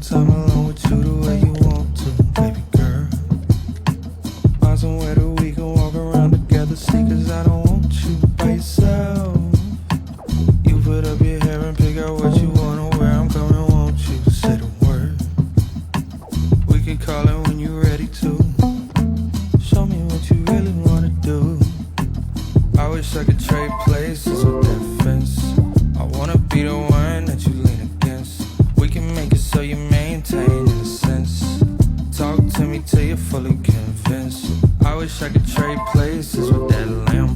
spend time alone with you the way you want to, baby girl. Find somewhere that we can walk around together, see, cause I don't want you by yourself. You put up your hair and pick out what you wanna wear. I'm coming, won't you say the word? We can call it when you're ready to. Show me what you really wanna do. I wish I could trade places with that fence. I wanna be the one that you lean against. We can make it so you maintain innocence. Talk to me till you're fully convinced. I wish I could trade places with that lamb.